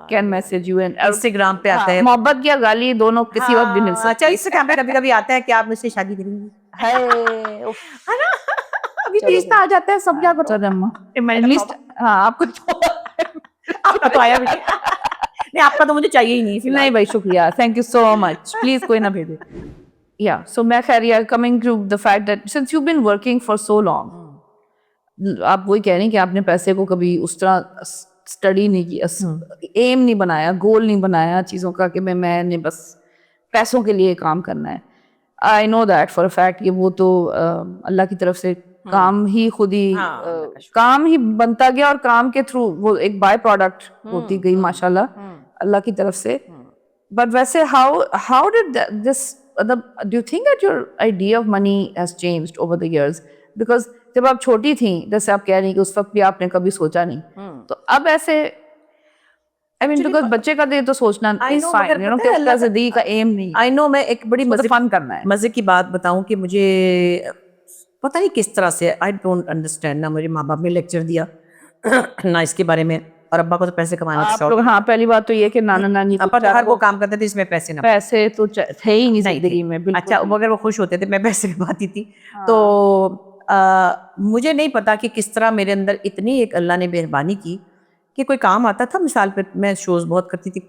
can message you and Instagram पे आता है, मोहब्बत या गाली दोनों किसी वक्त भी मिल अच्छा सकती इंस्टाग्राम पे कभी कभी आता है कि आप मुझसे शादी करेंगी, है। है ना, अभी तो रिश्ता आ जाता है सब, क्या करो एटलीस्ट हाँ आपको आपका तो आया भी नहीं, आपका तो मुझे चाहिए ही नहीं नहीं भाई, शुक्रिया, thank you so much, please कोई ना भेजो। या सो मैं खैर यार, coming to the fact that since you been working for so long, आप वही कह रही हैं कि आपने पैसे को कभी उस तरह स्टडी नहीं किया, एम नहीं बनाया, गोल नहीं बनाया चीज़ों का कि मैंने बस पैसों के लिए काम करना है। I know that for a fact, ये वो तो अल्लाह की तरफ से काम ही खुद ही काम ही बनता गया, और काम के थ्रू वो एक बाय प्रोडक्ट होती गई माशाल्लाह अल्लाह की तरफ से। बट वैसे हाउ डिड दिस, मतलब do you think that your idea of money has changed over the years? Because जब आप छोटी थी, जैसे आप कह रही हैं कि उस वक्त भी आपने कभी सोचा नहीं, तो अब ऐसे आई मीन बिकॉज बच्चे का दे तो सोचना इज फाइन, यू नो, किसका जिंदगी का एम नहीं, आई नो, मैं एक बड़ी फन करना है। मजे की बात बताऊं कि मुझे पता नहीं किस तरह से, आई डोंट अंडरस्टैंड, ना मेरे माँ बाप ने लेक्चर दिया ना इसके बारे में, और अब्बा को तो पैसे कमाना आप लोग, हाँ पहली बात तो ये कि नाना नानी हर वो काम करते थे इसमें पैसे ना, पैसे तो थे ही नहीं जिंदगी में, बिल्कुल। अच्छा अगर वो खुश होते थे मैं पैसे कमाती थी, तो मुझे नहीं पता कि किस तरह मेरे अंदर इतनी एक अल्लाह ने मेहरबानी की कि कोई काम आता था, मिसाल पे मैं शोज बहुत करती थी,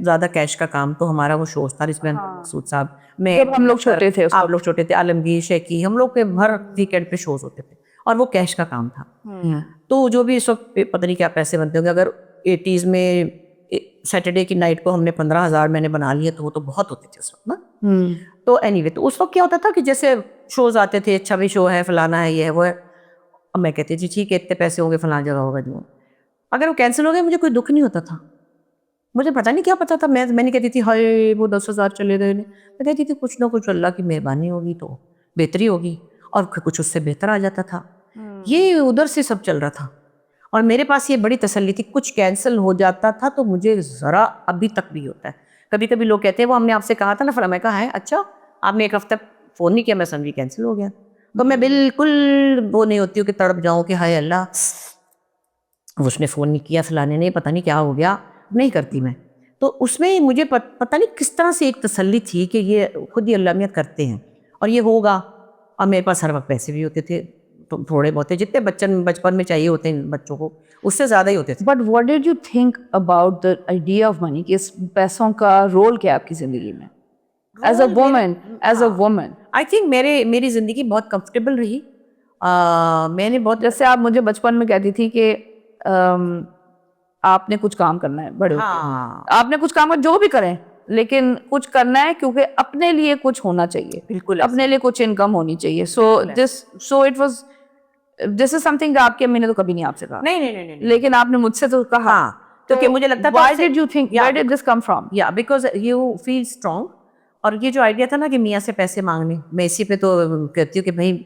ज़्यादा कैश का काम, तो हमारा वो शोज था जिसमें मकसूद साहब, मैं, जब हम लोग छोटे थे, आप लोग छोटे थे, आलमगीर शेखी, हम लोग के हर वीकेंड पे शोज होते थे, और वो कैश का काम था। तो जो भी इस वक्त पता नहीं क्या पैसे बनते होंगे, अगर 80s में सैटरडे की नाइट को हमने 15,000 मैंने बना लिए, तो वो तो बहुत होते थे उस वक्त ना। तो एनीवे, तो उस वक्त क्या होता था कि जैसे शोज आते थे, अच्छा भी शो है, फलाना है, ये है वो है, अब मैं कहती थी ठीक है इतने पैसे होंगे, फलाना जगह होगा, जो अगर वो कैंसिल हो गए मुझे कोई दुख नहीं होता था, मुझे पता नहीं क्या पता था, मैंने कहती थी हाय वो 10,000 चले गए, मैं कहती थी कुछ ना कुछ अल्लाह की मेहरबानी होगी तो बेहतरी होगी, और कुछ उससे बेहतर आ जाता था। ये उधर से सब चल रहा था, और मेरे पास ये बड़ी तसल्ली थी, कुछ कैंसिल हो जाता था तो मुझे ज़रा अभी तक भी होता है, कभी कभी लोग कहते हैं वो हमने आपसे कहा था ना, फला, मैं कहा है अच्छा आपने एक हफ्ता फ़ोन नहीं किया, मैं समझी कैंसिल हो गया, तो मैं बिल्कुल वो नहीं होती हूँ कि तड़प जाऊँ कि हाय अल्लाह उसने फ़ोन नहीं किया, फलाने ने, पता नहीं क्या हो गया, नहीं करती मैं। तो उसमें मुझे पता नहीं किस तरह से एक तसल्ली थी कि ये खुद ही अल्लाह मियाँ करते हैं और ये होगा, और मेरे पास हर वक्त पैसे भी होते थे, तो थोड़े बहुत जितने बचपन में चाहिए होते हैं बच्चों को, उससे ज़्यादा ही होते थे। But what did you think about the idea of money, कि इस पैसों का रोल क्या है आपकी ज़िंदगी में as a woman? I think मेरी ज़िंदगी बहुत कंफर्टेबल रही। मैंने बहुत, जैसे आप मुझे बचपन में कहती थी कि आपने कुछ काम करना है बड़े होकर, आपने कुछ काम जो भी करें, लेकिन कुछ करना है क्योंकि अपने लिए कुछ होना चाहिए, बिल्कुल अपने लिए कुछ इनकम होनी चाहिए। So it was, this is something that आपके अम्मी ने तो कभी नहीं आपसे कहा, नहीं, लेकिन आपने मुझसे तो कहा। क्योंकि मुझे लगता था, why did you think, where did this come from? या बिकॉज यू फील स्ट्रांग, और ये जो आइडिया था ना कि मियाँ से पैसे मांगने, मैं इसी पे तो कहती हूँ कि भाई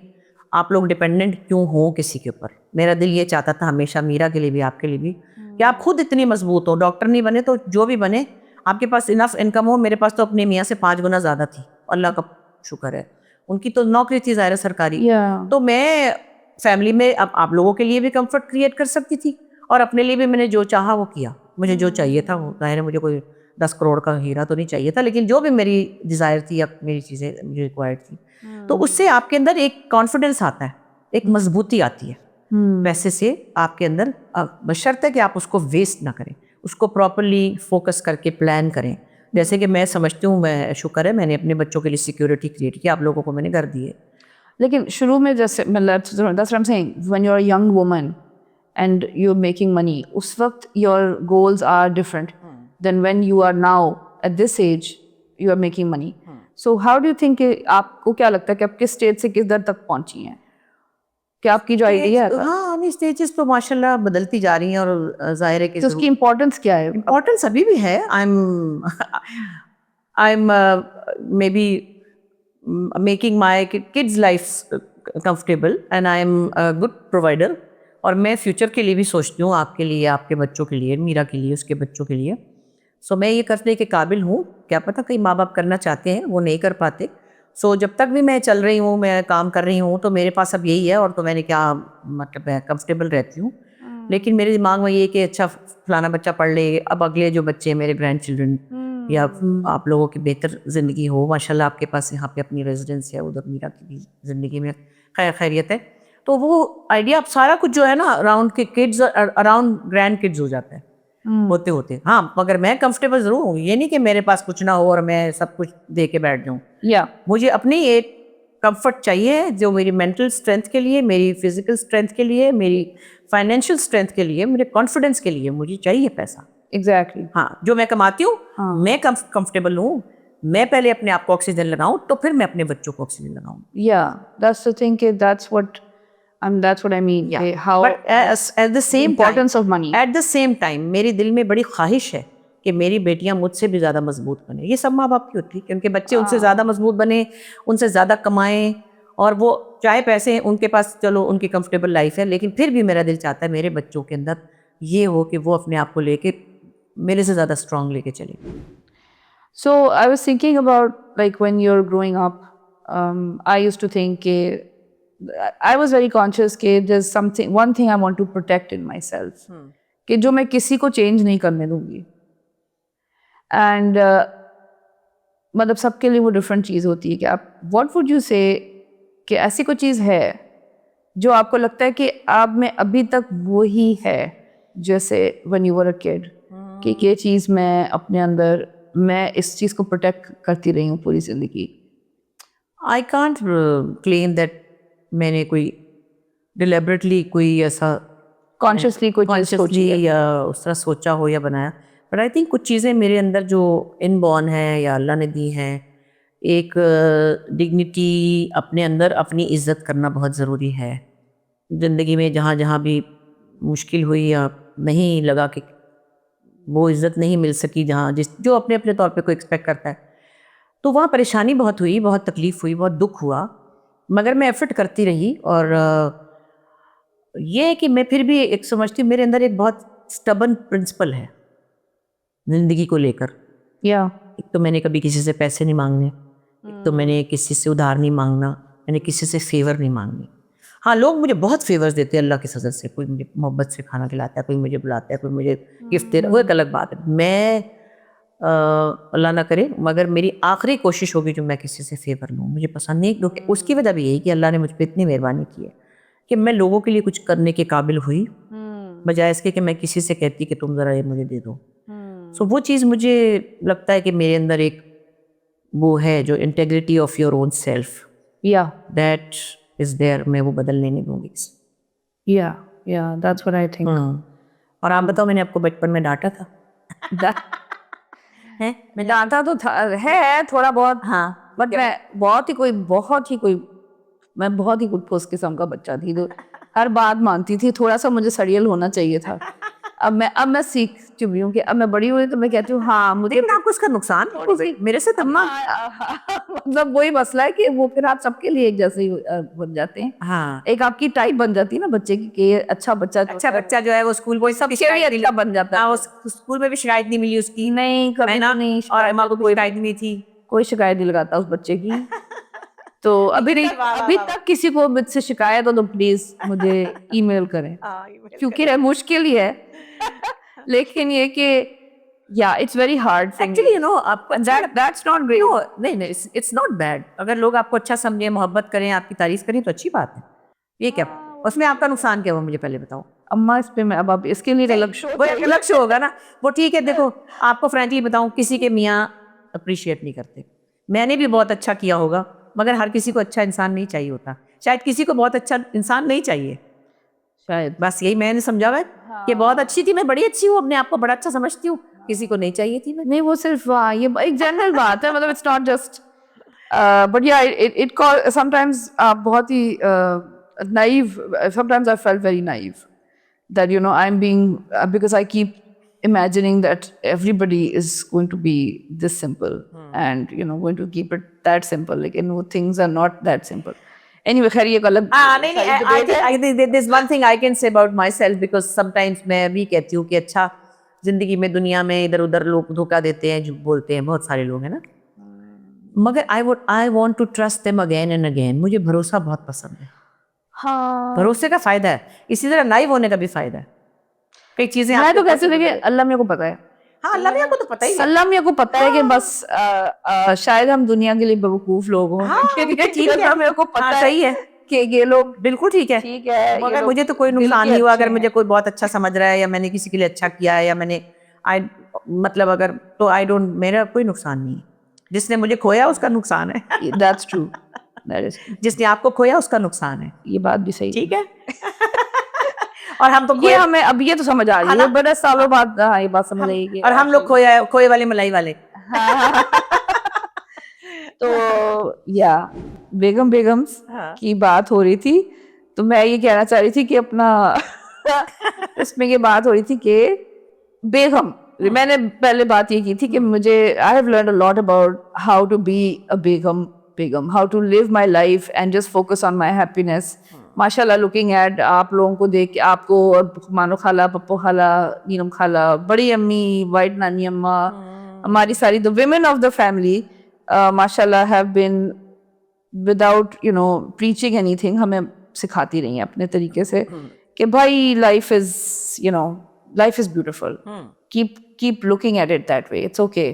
आप लोग डिपेंडेंट क्यों हो किसी के ऊपर। मेरा दिल ये चाहता था हमेशा, मीरा के लिए भी, आपके लिए भी, कि आप खुद इतनी मजबूत हो, डॉक्टर नहीं बने तो जो भी बने, आपके पास इनफ इनकम हो। मेरे पास तो अपने मियाँ से 5 गुना ज़्यादा थी, अल्लाह का शुक्र है। उनकी तो नौकरी थी ज़ाहिर है सरकारी, Yeah. तो मैं फैमिली में अब आप लोगों के लिए भी कंफर्ट क्रिएट कर सकती थी और अपने लिए भी मैंने जो चाहा वो किया। मुझे जो चाहिए था वो, ज़ाहिर है मुझे कोई 10 करोड़ का हीरा तो नहीं चाहिए था, लेकिन जो भी मेरी डिज़ायर थी या मेरी चीज़ें मुझे रिक्वायर्ड थी, तो उससे आपके अंदर एक कॉन्फिडेंस आता है, एक मजबूती आती है। पैसे से आपके अंदर बशर्ते कि आप उसको वेस्ट ना करें, उसको प्रॉपरली फोकस करके प्लान करें। जैसे कि मैं समझती हूँ, मैं शुक्र है मैंने अपने बच्चों के लिए सिक्योरिटी क्रिएट की, आप लोगों को मैंने घर दिए। लेकिन शुरू में जैसे मतलब that's what I'm saying, when you're a young woman and you're making money, उस वक्त your goals are different than when you are now at this age you are making money. So how do you think कि आपको क्या लगता है कि आप किस स्टेज से किस दर तक पहुंची हैं? क्या आपकी जो आइडिया है हाँ, नहीं स्टेजेस तो माशाल्लाह बदलती जा रही हैं और जाहिर है कि तो उसकी इम्पोर्टेंस क्या है? इम्पोर्टेंस अभी भी है। I am may be making my kids life comfortable and I am a good provider. और मैं फ्यूचर के लिए भी सोचती हूँ, आपके लिए, आपके बच्चों के लिए, मीरा के लिए, उसके बच्चों के लिए। सो मैं ये करने के काबिल हूँ। क्या पता कई माँ बाप करना चाहते हैं वो नहीं कर पाते। सो जब तक भी मैं चल रही हूँ, मैं काम कर रही हूँ, तो मेरे पास अब यही है। और तो मैंने क्या मतलब मैं कंफर्टेबल रहती हूँ, लेकिन मेरे दिमाग में ये है कि अच्छा फलाना बच्चा पढ़ ले, अब अगले जो बच्चे मेरे ग्रैंड चिल्ड्रन या आप लोगों की बेहतर ज़िंदगी हो। माशाल्लाह आपके पास यहाँ पे अपनी रेजिडेंस है, उधर मीरा की भी ज़िंदगी में खैर खैरियत है। तो वो आइडिया अब सारा कुछ जो है ना अराउंड के किड्स, अराउंड ग्रैंड किड्स हो जाता है होते होते। हाँ, मगर मैं कंफर्टेबल ज़रूर हूँ, ये नहीं कि मेरे पास कुछ ना हो और मैं सब कुछ दे के बैठ जाऊँ। या मुझे अपनी एक कंफर्ट चाहिए जो मेरी मेंटल स्ट्रेंथ के लिए, मेरी फिजिकल स्ट्रेंथ के लिए, मेरी फाइनेंशियल स्ट्रेंथ के लिए, मेरे कॉन्फिडेंस के लिए मुझे चाहिए पैसा। एग्जैक्टली हाँ, जो मैं कमाती हूँ मैं कंफर्टेबल हूँ। मैं पहले अपने आप को ऑक्सीजन लगाऊं तो फिर मैं अपने बच्चों को ऑक्सीजन लगाऊं। Yeah, that's the thing. That's what I mean. How But at the same importance time, of money. at the same time, मेरे दिल में बड़ी ख्वाहिश है कि मेरी बेटियां मुझसे भी ज़्यादा मजबूत बने। ये सब माँ बाप की होती है कि उनके बच्चे उनसे ज़्यादा मजबूत बने, उनसे ज़्यादा कमाएं। और वो चाहे पैसे उनके पास, चलो उनकी कंफर्टेबल लाइफ है, लेकिन फिर भी मेरा दिल चाहता है मेरे बच्चों के अंदर ये हो कि वो अपने आप को लेके मेरे से ज़्यादा स्ट्रांग लेके चले। So I was thinking about like when you're growing up, I used to think I was very conscious कि there's one thing I want to protect in myself, कि जो मैं किसी को change नहीं करने दूंगी। And मतलब सबके लिए वो different चीज़ होती है कि आप what would you say कि ऐसी कोई चीज़ है जो आपको लगता है कि आप में अभी तक वो ही है जैसे when you were a kid, कि ये चीज़ मैं अपने अंदर, मैं इस चीज़ को प्रोटेक्ट करती रही हूँ पूरी ज़िंदगी। आई कांट क्लेम दैट मैंने कोई डिलिबरेटली कोई ऐसा कॉन्शियसली कोई चीज़ सोची कॉन्शियसली है। या उस तरह सोचा हो या बनाया। बट आई थिंक कुछ चीज़ें मेरे अंदर जो इनबॉर्न है या अल्लाह ने दी हैं। एक डिग्निटी अपने अंदर, अपनी इज्जत करना बहुत ज़रूरी है ज़िंदगी में। जहाँ जहाँ भी मुश्किल हुई या नहीं लगा कि वो इज़्ज़त नहीं मिल सकी, जहाँ जो अपने अपने तौर पे कोई एक्सपेक्ट करता है, तो वहाँ परेशानी बहुत हुई, बहुत तकलीफ़ हुई, बहुत दुख हुआ। मगर मैं एफ़र्ट करती रही। और ये है कि मैं फिर भी एक समझती हूँ मेरे अंदर एक बहुत स्टबर्न प्रिंसिपल है ज़िंदगी को लेकर। या एक तो मैंने कभी किसी से पैसे नहीं मांगने, एक तो मैंने किसी से उधार नहीं मांगना, मैंने किसी से फेवर नहीं मांगनी। हाँ, लोग मुझे बहुत फेवर्स देते हैं अल्लाह के सज़र से। कोई मुझे मोहब्बत से खाना खिलाता है, कोई मुझे बुलाता है, कोई मुझे गिफ्ट दे रहा है, वो एक अलग बात है। मैं अल्लाह ना करे, मगर मेरी आखिरी कोशिश होगी जो मैं किसी से फेवर लूँ, मुझे पसंद नहीं। क्योंकि उसकी वजह भी यही कि अल्लाह ने मुझ पर इतनी मेहरबानी की है कि मैं लोगों के लिए कुछ करने के काबिल हुई, बजाय इसके कि मैं किसी से कहती कि तुम ज़रा ये मुझे दे दो। सो वो चीज़ मुझे लगता है कि मेरे अंदर एक वो है जो integrity of your own self, या दैट इज़ देयर। मैं वो बदलने नहीं दूंगी। या दैट्स व्हाट आई थिंक। और आप बताओ, मैंने आपको बचपन में डांटा था? है मैं डांटा तो था, है थोड़ा बहुत। हाँ, बट मैं बहुत ही कोई मैं बहुत ही गुड फुस किस्म का बच्चा थी, तो हर बात मानती थी। थोड़ा सा मुझे सड़ियल होना चाहिए था अब मैं सीख चुकी हूँ कि अब मैं बड़ी हुई तो मैं कहती हूँ हाँ मुझे लेकिन आपको उसका नुकसान भी है। मेरे से तब मतलब वही मसला है कि वो फिर आप सबके लिए एक जैसे ही बन जाते हैं। हाँ, एक आपकी टाइप बन जाती है ना बच्चे की कि ये अच्छा बच्चा अच्छा बच्चा जो है वो स्कूल वो सब सबके लिए अच्छा बन जाता हाँ, है। वो स्कूल में भी शिकायत नहीं मिली उसकी, नहीं कभी है ना? तो नहीं, और अम्मा को कोई शिकायत नहीं थी। कोई शिकायत नहीं लगाता उस बच्चे की। तो अभी तक किसी को मुझसे शिकायत हो तो प्लीज मुझे ईमेल करें, क्योंकि ये मुश्किल ही है। लेकिन ये कि या it's very hard actually you know आपको दैट्स नॉट ग्रेट। नो नहीं इट्स नॉट बैड। अगर लोग आपको अच्छा समझे, मोहब्बत करें, आपकी तारीफ करें तो अच्छी बात है। ये क्या उसमें आपका नुकसान क्या हुआ मुझे पहले बताओ। अम्मा इस पे मैं अब इसके लिए अलग शो वो एक अलग शो होगा ना, वो ठीक है। देखो आपको फ्रैंकली बताऊं, किसी के मियाँ अप्रिशिएट नहीं करते। मैंने भी बहुत अच्छा किया होगा, मगर हर किसी को अच्छा इंसान नहीं चाहिए होता। शायद किसी को बहुत अच्छा इंसान नहीं चाहिए, शायद। बस यही मैंने समझा हुआ है कि बहुत अच्छी थी, मैं बड़ी अच्छी हूँ, अपने आप को बड़ा अच्छा समझती हूँ, किसी को नहीं चाहिए थी मैं। नहीं वो सिर्फ ये एक जनरल बात है, मतलब it's not just but yeah it call sometimes आप बहुत ही naive, sometimes I felt very naive that you know I'm being because I keep imagining that everybody is going to be this simple and you know going to keep it that simple, like you know things are not that simple. Anyway खैर ये अलग नहीं नहीं, I think there's one thing I can say about myself because sometimes मैं भी कहती हूँ कि अच्छा जिंदगी में दुनिया में इधर उधर लोग धोखा देते हैं, झूठ बोलते हैं, बहुत सारे लोग हैं ना, मगर I want to trust them again and again। मुझे भरोसा बहुत पसंद है। हाँ भरोसे का फायदा है, इसी तरह नाइव होने का भी फायदा है। कई चीजें मैं तो कैसे देखिए अल्लाह मेरे को पता है, हाँ अल्लाह मियां को तो पता ही है। अल्लाह मेरे को पता है कि बस शायद हम दुनिया के लिए बेवकूफ लोग हों, हाँ, ठीक है, मेरे को पता हाँ, सही है कि ये लोग बिल्कुल ठीक है। ठीक है, ये मगर लोग मुझे तो कोई दिल नुकसान के नहीं हुआ अच्छे अगर मुझे हैं। कोई बहुत अच्छा समझ रहा है या मैंने किसी के लिए अच्छा किया है या मैंने आई मतलब अगर तो आई डोंट, मेरा कोई नुकसान नहीं है। जिसने मुझे खोया उसका नुकसान है। That's true. That is true. जिसने आपको खोया उसका नुकसान है। ये बात भी सही ठीक है। और हम तो ये खोए, हमें अब ये तो समझ आ रही है, बड़े सालों बाद हाँ ये बात समझ आई कि और हम लोग खोए वाले मलाई वाले। तो या बेगम्स की बात हो रही थी, तो मैं ये कहना चाह रही थी कि अपना इसमें ये बात हो रही थी कि बेगम, मैंने पहले बात ये की थी कि मुझे I have learn a lot about how to be a begum, how to live my life and just focus on my happiness. माशाल्लाह लुकिंग एट आप लोगों को देख के, आपको और मानो खाला, पप्पो खाला, नीलम खाला, बड़ी अम्मी, वाइट नानी अम्मा, हमारी सारी the women of the family माशाल्लाह have been without you know preaching anything हमें सिखाती रही हैं अपने तरीके से कि भाई life is you know life is beautiful, keep looking at it that way, it's okay,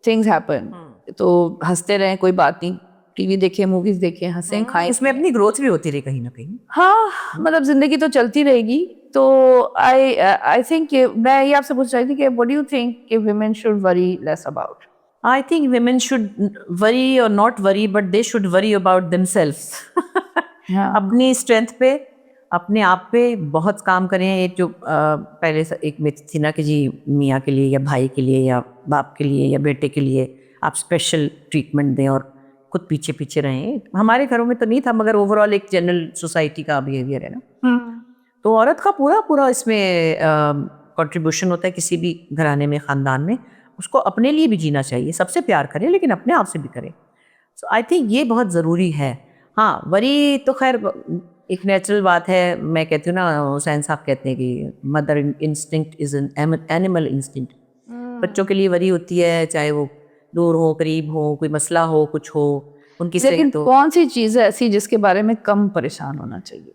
things happen। तो हंसते रहें, कोई बात नहीं, टीवी देखें, मूवीज देखें, हंसें खाएं, उसमें अपनी ग्रोथ भी होती रही कहीं ना कहीं। हाँ मतलब जिंदगी तो चलती रहेगी। तो आई थिंक मैं ये आपसे पूछ रही थी कि व्हाट डू यू थिंक कि women should worry less about? I think women should worry or not worry, but they should worry about themselves। अपनी स्ट्रेंथ पे, अपने आप पे बहुत काम करें। एक जो पहले एक मिथ थी ना कि जी मियाँ के लिए या भाई के लिए या बाप के लिए या बेटे के लिए आप स्पेशल ट्रीटमेंट दें और खुद पीछे पीछे रहें। हमारे घरों में तो नहीं था, मगर ओवरऑल एक जनरल सोसाइटी का बिहेवियर है ना। तो औरत का पूरा पूरा इसमें कंट्रीब्यूशन होता है किसी भी घराने में, ख़ानदान में। उसको अपने लिए भी जीना चाहिए, सबसे प्यार करे लेकिन अपने आप से भी करे। सो आई थिंक ये बहुत ज़रूरी है। हाँ वरी तो खैर एक नेचुरल बात है। मैं कहती हूँ ना, हुसैन साहब कहते हैं कि mother instinct is an animal instinct. बच्चों के लिए वरी होती है, चाहे वो दूर हो, करीब हो, कोई मसला हो, कुछ हो, उनकी लेकिन तो कौन सी चीज़ है ऐसी जिसके बारे में कम परेशान होना चाहिए?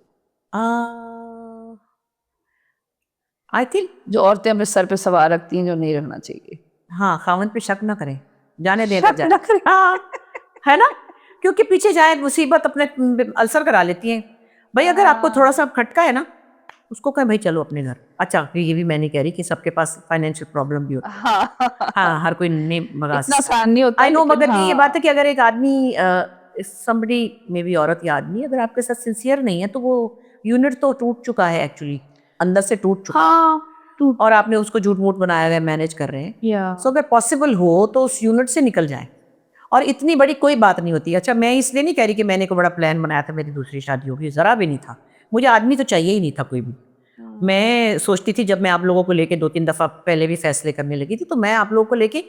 आई थिंक जो औरतें अपने सर पे सवार रखती हैं, जो नहीं रखना चाहिए। हाँ, खावंद पे शक ना करें, जाने दें शक ना करें। हाँ, है ना, क्योंकि पीछे जाए मुसीबत अपने अल्सर करा लेती हैं। भाई अगर आपको थोड़ा सा खटका है ना, उसको कहें भाई चलो अपने घर। अच्छा ये भी मैं नहीं कह रही कि सबके पास फाइनेंशियल प्रॉब्लम भी होता है। हाँ हर कोई नहीं मगा इतना आसान नहीं होता। आई नो, मगर ये बात है कि अगर एक आदमी समबडी मे बी औरत या आदमी अगर आपके साथ सिंसियर नहीं है तो वो यूनिट तो टूट चुका है, एक्चुअली अंदर से टूट चुका है। और आपने उसको झूठ मूठ बनाया हुआ है, मैनेज कर रहे हैं। सो अगर पॉसिबल हो तो उस यूनिट से निकल जाए। और इतनी बड़ी कोई बात नहीं होती। अच्छा मैं इसलिए नहीं कह रही कि मैंने कोई बड़ा प्लान बनाया था मेरी दूसरी शादी होगी, ज़रा भी नहीं था। मुझे आदमी तो चाहिए ही नहीं था कोई भी। मैं सोचती थी, जब मैं आप लोगों को लेके 2-3 दफा पहले भी फैसले करने लगी थी, तो मैं आप लोगों को लेके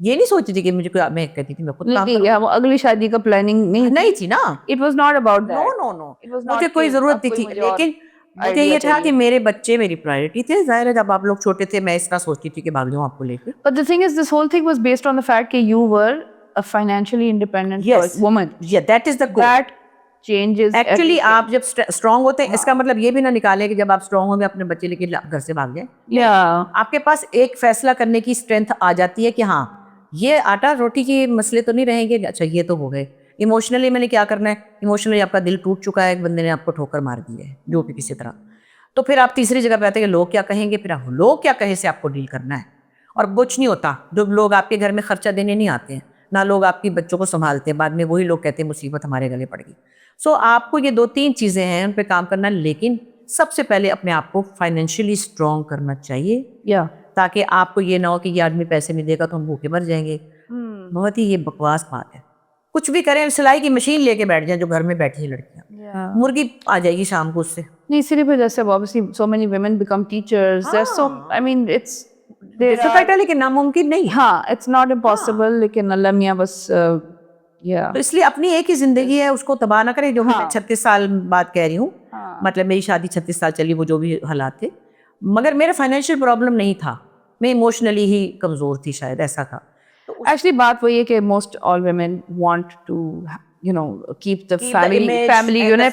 ये नहीं सोचती थी कि मुझे कोई, मैं कहती थी मैं खुद काम नहीं, वो अगली शादी का प्लानिंग नहीं थी ना। It was not about no that. No no, it was मुझे नॉट कोई कि जरूरत अब नहीं कोई थी, मुझे और लेकिन मुझे आइडिया ये था कि चाहिए। मेरे बच्चे मेरी प्रायोरिटी थे। जाहिर है जब आप लोग छोटे थे मैं इस तरह सोचती थी कि भाग जाऊं आपको लेके। But the thing is, this whole thing was based on the fact that you were a financially independent yes, woman. या that is the goal. That changes actually everything. आप जब स्ट्रांग होते हैं, इसका मतलब ये भी ना निकाले कि जब आप स्ट्रांग होंगे अपने बच्चे लेके घर से भाग जाए। Yeah. आपके पास एक फैसला करने की स्ट्रेंथ आ जाती है कि हाँ, ये आटा रोटी के मसले तो नहीं रहेंगे, अच्छा ये तो हो गए। इमोशनली मैंने क्या करना है, इमोशनली आपका दिल टूट चुका है, एक बंदे ने आपको ठोकर मार दी है जो भी किसी तरह, तो फिर आप तीसरी जगह पे आते हैं कि लोग क्या कहेंगे, फिर आप लोग क्या कहे से आपको डील करना है। और कुछ नहीं होता, जो लोग आपके घर में खर्चा देने नहीं आते हैं, ना लोग आपकी बच्चों को संभालते हैं, बाद में वही लोग कहते हैं मुसीबत हमारे गले पड़ गई। सो आपको ये 2-3 चीज़ें हैं उन पे काम करना, लेकिन सबसे पहले अपने आप को फाइनेंशियली स्ट्रॉन्ग करना चाहिए, Yeah. ताकि आपको ये ना हो कि ये आदमी पैसे नहीं देगा तो हम भूखे मर जाएंगे। बहुत ही ये बकवास बात है। कुछ भी करें, सिलाई की मशीन लेके बैठ जाएं जो घर में बैठी है लड़कियां, Yeah. मुर्गी आ जाएगी शाम को उससे। नहीं, सिर्फ जैसे obviously so many women become teachers. There's so, I mean, it's there difficult है are, लेकिन नामुमकिन नहीं है। हाँ, it's not impossible, लेकिन अल्लाह मियाँ बस yeah. तो इसलिए अपनी एक ही जिंदगी है, उसको तबाह ना करें। जो मैं 36 साल बाद कह रही हूँ, मतलब मेरी शादी 36 साल चली, वो जो भी हालात थे, मगर मेरा फाइनेंशियल प्रॉब्लम नहीं था, मैं इमोशनली ही कमजोर थी, शायद ऐसा था। Actually, बात वही है कि most all women want to, you know, keep the family unit.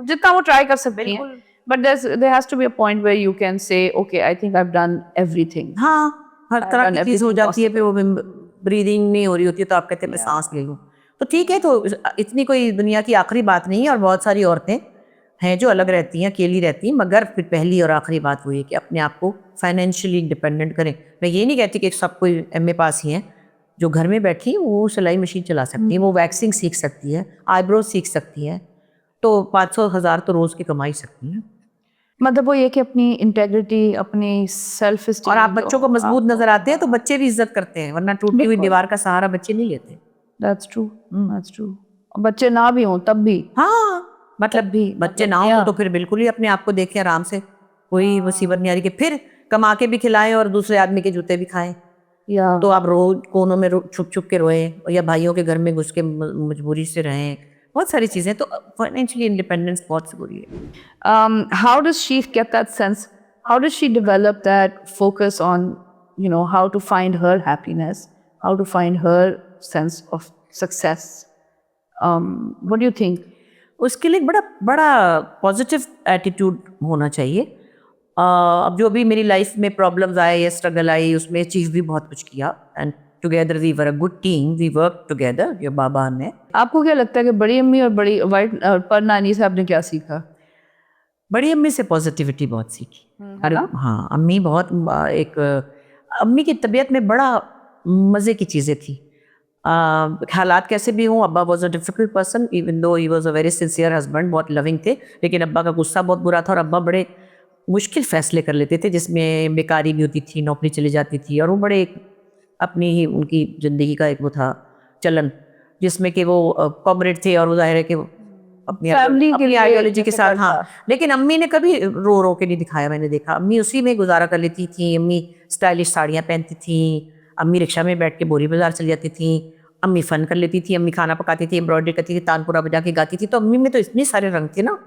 जितना वो try कर सकती हैं, but there has to be a point where you can say, okay, I think I've done everything. हाँ, हर तरह की चीज हो जाती है, फिर वो ब्रीदिंग नहीं हो रही होती है तो आप कहते हैं मैं सांस ले लूँ, तो ठीक है। तो इतनी कोई दुनिया की आखिरी बात नहीं है, और बहुत सारी औरतें हैं जो अलग रहती हैं, अकेली रहती हैं, मगर फिर पहली और आखिरी बात वो है कि अपने आप को फाइनेंशियली इंडिपेंडेंट करें। मैं ये नहीं कहती कि सब कोई MA पास ही हैं, जो घर में बैठी वो सिलाई मशीन चला सकती है, वो वैक्सिंग सीख सकती है, आईब्रो सीख सकती है, तो 500-1000 तो रोज़ की कमाई सकती हैं। मतलब वो ये कि अपनी इंटेग्रिटी, अपनी सेल्फ और एस्टीम, आप बच्चों को मजबूत नजर आते हैं तो बच्चे भी इज्जत करते हैं, वरना टूटी हुई दीवार का सहारा बच्चे नहीं लेते। That's true, that's true. बच्चे ना भी हों तब भी, हाँ, मतलब भी बच्चे ना हो तो फिर बिल्कुल ही अपने आप को देखें आराम से, कोई मुसीबत नहीं आ रही कि फिर कमा के भी खिलाएं और दूसरे आदमी के जूते भी खाएं, या तो आप रोज कोनों में छुप छुप के रोएं, या भाइयों के घर में घुस के मजबूरी से रहें, बहुत सारी चीजें। तो फाइनेंशियली इंडिपेंडेंस बहुत जरूरी है। how does she get that sense? How does she develop that focus on, you know, how to find her happiness, how to find her sense of success? What do you think? उसके लिए बड़ा बड़ा positive attitude होना चाहिए। अब जो भी मेरी लाइफ में प्रॉब्लम्स आए या स्ट्रगल आई, उसमें अचीव भी बहुत कुछ किया, and together we were a good team, we work together. ये बाबा ने, आपको क्या लगता है कि बड़ी अम्मी और बड़ी वाइट पर नानी से आपने क्या सीखा? बड़ी अम्मी से पॉजिटिविटी बहुत सीखी। अरे हाँ, अम्मी बहुत अम्मी की तबीयत में बड़ा मज़े की चीज़ें थी। हालात कैसे भी हों, अब्बा was a difficult person, even though he was a very sincere husband, बहुत लविंग थे, लेकिन अब्बा का गुस्सा बहुत बुरा था, और अब्बा बड़े मुश्किल फैसले कर लेते थे, जिसमें बेकारी भी होती थी, नौकरी चली जाती थी, और वो बड़े अपनी ही उनकी ज़िंदगी का एक वो था चलन, जिसमें कि वो कॉमरेड थे, और वो जाहिर है कि अपनी आइडियोलॉजी के साथ। हाँ, लेकिन अम्मी ने कभी रो रो के नहीं दिखाया, मैंने देखा अम्मी उसी में गुजारा कर लेती थी। अम्मी स्टाइलिश साड़ियाँ पहनती थी, अम्मी रिक्शा में बैठ के बोरी बाजार चली जाती थी, अम्मी फन कर लेती थी, अम्मी खाना पकाती थी, एम्ब्रॉयडरी करती थी, तानपुरा बजा के गाती थी। तो अम्मी में तो इतने सारे रंग थे ना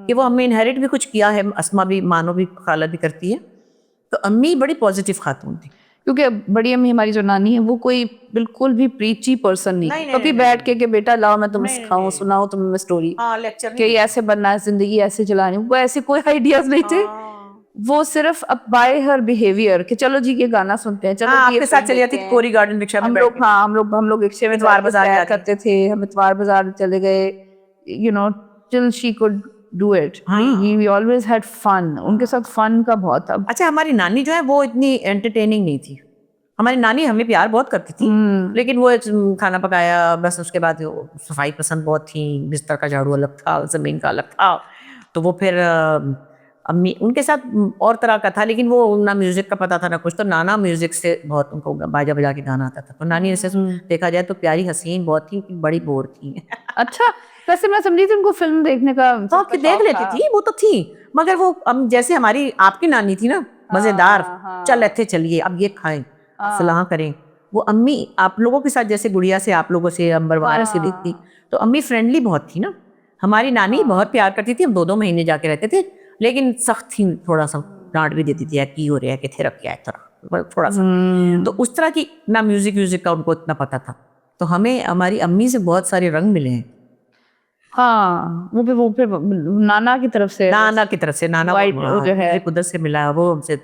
कि वो अम्मी इनहेरिट भी कुछ किया है, अस्मा भी, मानो भी, खाला भी करती है। तो अम्मी बड़ी पॉजिटिव खातून थी। क्योंकि बड़ी अम्मी हमारी जो नानी है वो कोई बिल्कुल भी प्रीची पर्सन नहीं, कभी बैठ के बेटा लाओ मैं तुम्हें सिखाऊं, सुनाऊं तुम्हें स्टोरी, कि ऐसे बनना है, जिंदगी ऐसे चलानी, वो ऐसे कोई आइडियाज नहीं थे। वो सिर्फ अब बाय हर बिहेवियर कि चलो जी ये गाना सुनते हैं, चलो आपके साथ चली जाती कोरी गार्डन रिक्शा में, हम लोग रिक्शे में इतवार बाजार करते थे, हम इतवार बाजार चले गए, you know, till she could do it. We always had fun, उनके साथ फन का बहुत था। अच्छा, हमारी नानी जो है वो इतनी एंटरटेनिंग नहीं थी। हमारी नानी हमें प्यार बहुत करती थी, लेकिन वो खाना पकाया बस, उसके बाद सफाई पसंद बहुत थी, बिस्तर का झाड़ू अलग था, जमीन का अलग था। तो वो फिर अम्मी उनके साथ और तरह का था, लेकिन वो ना म्यूजिक का पता था ना कुछ, तो नाना म्यूजिक से बहुत उनको बाजा बजा के गाना आता था। तो नानी ऐसे देखा जाए तो प्यारी हसीन बहुत थी, बड़ी बोर थी। अच्छा, वैसे मैं समझी थी उनको फिल्म देखने का तो कि देख लेती थी, वो तो थी, मगर वो जैसे हमारी आपकी नानी थी ना, मजेदार, चल ऐसे चलिए अब ये खाएं, सलाह करें। वो अम्मी आप लोगों के साथ जैसे गुड़िया से आप लोगों से अंबर वगैरह से देखती, तो अम्मी फ्रेंडली बहुत थी ना। हमारी नानी बहुत प्यार करती थी, हम 2-2 महीने जाके रहते थे, लेकिन सख्त थी, थोड़ा सा डांट भी देती थी, की हो रहा है कि थे रख क्या है तरह, थोड़ा सा। तो उस तरह की ना म्यूजिक का उनको इतना पता था। तो हमें हमारी अम्मी से बहुत सारे रंग मिले हैं। हाँ, वो फिर नाना की तरफ से, नाना की तरफ से, नाना White जो है। म्यूजिक उधर से मिला, वो हमसे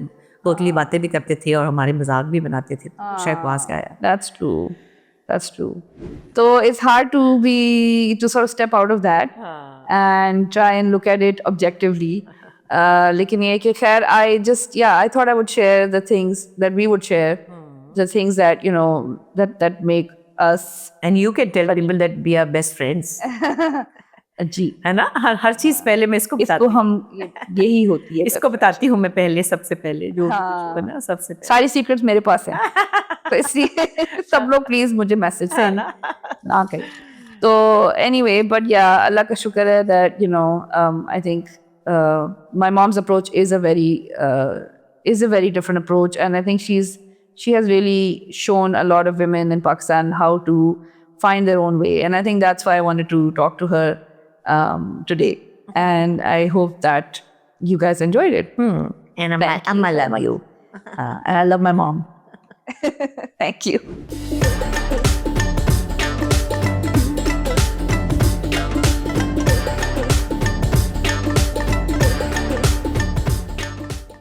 तोतली बातें भी करते थे और हमारे मजाक भी बनाते थे, शायद वहाँ से आया। That's true. That's true. So it's hard to sort of step out of that and try and look at it objectively. लेकिन ये कि खैर I thought I would share the things that we would share, the things that you know that make us. And you can tell people that we are best friends. जी, है ना, हर चीज पहले मैं इसको इसको हम यही होती है, इसको बताती हूँ मैं पहले, सबसे पहले जो है ना, सबसे पहले। सारी सीक्रेट्स मेरे पास है, तो इसलिए सब लोग प्लीज मुझे मैसेज है ना, ना करें। तो एनीवे, बट या अल्लाह का शुक्र है that you know I think my mom's approach is a very different approach, and I think she has really shown a lot of women in Pakistan how to find their own way, and I think that's why I wanted to talk to her today, and I hope that you guys enjoyed it. and I love you. And I love my mom. Thank you.